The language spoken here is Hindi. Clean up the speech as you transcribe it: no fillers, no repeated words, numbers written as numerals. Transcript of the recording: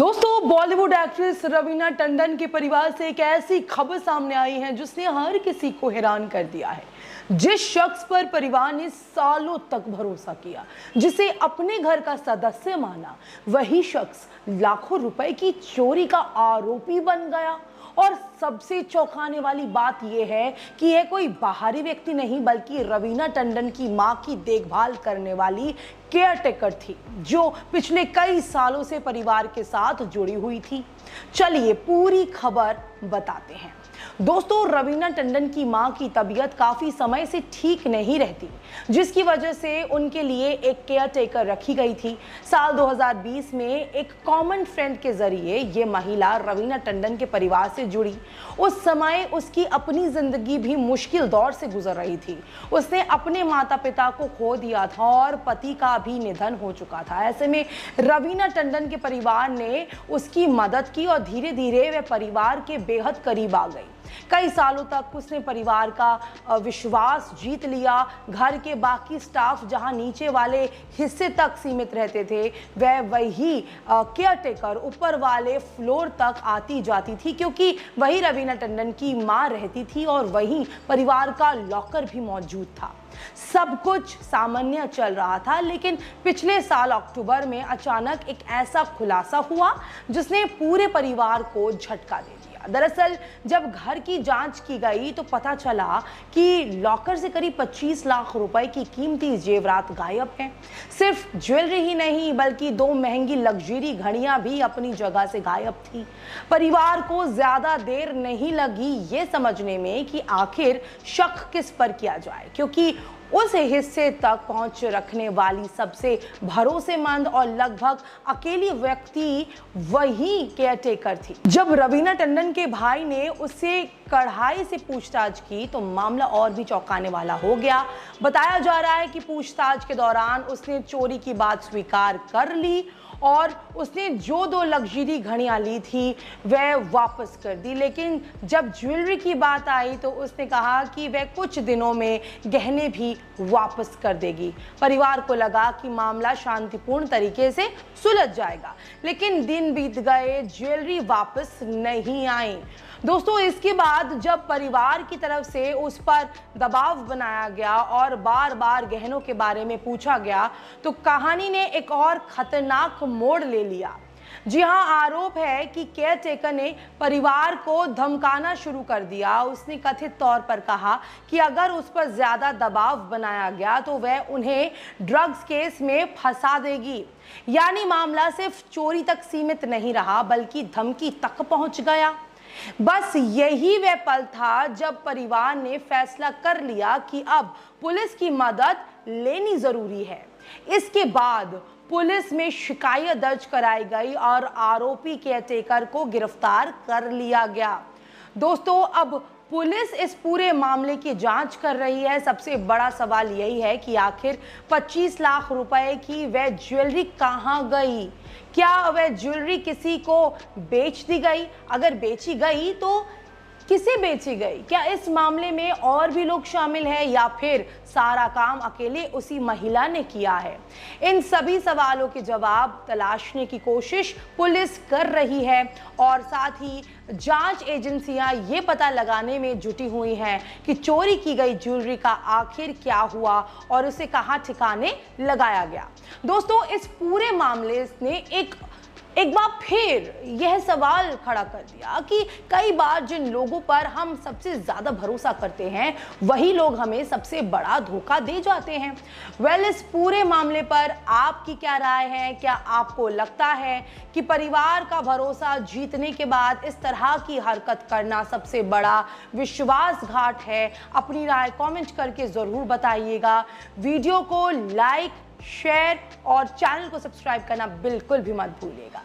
दोस्तों, बॉलीवुड एक्ट्रेस रवीना टंडन के परिवार से एक ऐसी खबर सामने आई है जिसने हर किसी को हैरान कर दिया है। जिस शख्स पर परिवार ने सालों तक भरोसा किया, जिसे अपने घर का सदस्य माना, वही शख्स लाखों रुपए की चोरी का आरोपी बन गया। और सबसे चौंकाने वाली बात यह है कि यह कोई बाहरी व्यक्ति नहीं बल्कि रवीना टंडन की मां की देखभाल करने वाली केयरटेकर थी, जो पिछले कई सालों से परिवार के साथ जुड़ी हुई थी। चलिए पूरी खबर बताते हैं। दोस्तों, रवीना टंडन की मां की तबीयत काफी समय से ठीक नहीं रहती, जिसकी वजह से उनके लिए एक केयरटेकर रखी गई थी। साल 2020 में एक कॉमन फ्रेंड के जरिए ये महिला रवीना टंडन के परिवार से जुड़ी। उस समय उसकी अपनी जिंदगी भी मुश्किल दौर से गुजर रही थी। उसने अपने माता पिता को खो दिया था और पति का भी निधन हो चुका था। ऐसे में रवीना टंडन के परिवार ने उसकी मदद की और धीरे धीरे वह परिवार के बेहद करीब आ गई। कई सालों तक उसने परिवार का विश्वास जीत लिया। घर के बाकी स्टाफ जहां नीचे वाले हिस्से तक सीमित रहते थे, वह वही केयरटेकर ऊपर वाले फ्लोर तक आती जाती थी, क्योंकि वही रवीना टंडन की मां रहती थी और वहीं परिवार का लॉकर भी मौजूद था। सब कुछ सामान्य चल रहा था, लेकिन पिछले साल अक्टूबर में अचानक एक ऐसा खुलासा हुआ जिसने पूरे परिवार को झटका दे दिया। दरअसल जब घर की जांच की गई तो पता चला कि लॉकर से करीब 25 लाख रुपए की कीमती जेवरात गायब हैं। सिर्फ ज्वेलरी ही नहीं बल्कि 2 महंगी लग्जरी घड़ियां भी अपनी जगह से गायब थी। परिवार को ज्यादा देर नहीं लगी ये समझने में कि आखिर शक किस पर किया जाए, क्योंकि उस हिस्से तक पहुंच रखने वाली सबसे भरोसेमंद और लगभग अकेली व्यक्ति वही केयरटेकर थी। जब रवीना टंडन के भाई ने उससे कड़ाई से पूछताछ की तो मामला और भी चौंकाने वाला हो गया। बताया जा रहा है कि पूछताछ के दौरान उसने चोरी की बात स्वीकार कर ली और उसने जो 2 लग्जरी घड़ियां ली थी वह वापस कर दी। लेकिन जब ज्वेलरी की बात आई तो उसने कहा कि वह कुछ दिनों में गहने भी वापस कर देगी। परिवार को लगा कि मामला शांतिपूर्ण तरीके से सुलझ जाएगा, लेकिन दिन बीत गए, ज्वेलरी वापस नहीं आई। दोस्तों, इसके बाद जब परिवार की तरफ से उस पर दबाव बनाया गया और बार बार गहनों के बारे में पूछा गया तो कहानी ने एक और खतरनाक मोड़ ले लिया। जी हां, आरोप है कि केयरटेकर ने परिवार को धमकाना शुरू कर दिया। उसने कथित तौर पर कहा कि अगर उस पर ज्यादा दबाव बनाया गया तो वह उन्हें ड्रग्स केस में फंसा देगी। यानी मामला सिर्फ चोरी तक सीमित नहीं रहा बल्कि धमकी तक पहुंच गया। बस यही वह पल था जब परिवार ने फैसला कर लिया कि अब पुलिस की मदद लेनी जरूरी है। इसके बाद पुलिस में शिकायत दर्ज कराई गई और आरोपी केयरटेकर को गिरफ्तार कर लिया गया। दोस्तों, अब पुलिस इस पूरे मामले की जांच कर रही है। सबसे बड़ा सवाल यही है कि आखिर 25 लाख रुपए की वह ज्वेलरी कहां गई? क्या वह ज्वेलरी किसी को बेच दी गई? अगर बेची गई तो किसे बेची गई? क्या इस मामले में और भी लोग शामिल हैं या फिर सारा काम अकेले उसी महिला ने किया है? इन सभी सवालों के जवाब तलाशने की कोशिश पुलिस कर रही है और साथ ही जांच एजेंसियां ये पता लगाने में जुटी हुई हैं कि चोरी की गई ज्वेलरी का आखिर क्या हुआ और उसे कहां ठिकाने लगाया गया। दोस्तों, इस पूरे मामले ने एक बार फिर यह सवाल खड़ा कर दिया कि कई बार जिन लोगों पर हम सबसे ज्यादा भरोसा करते हैं वही लोग हमें सबसे बड़ा धोखा दे जाते हैं। इस पूरे मामले पर आपकी क्या राय है? क्या आपको लगता है कि परिवार का भरोसा जीतने के बाद इस तरह की हरकत करना सबसे बड़ा विश्वासघात है? अपनी राय कमेंट करके जरूर बताइएगा। वीडियो को लाइक, शेयर और चैनल को सब्सक्राइब करना बिल्कुल भी मत भूलिएगा।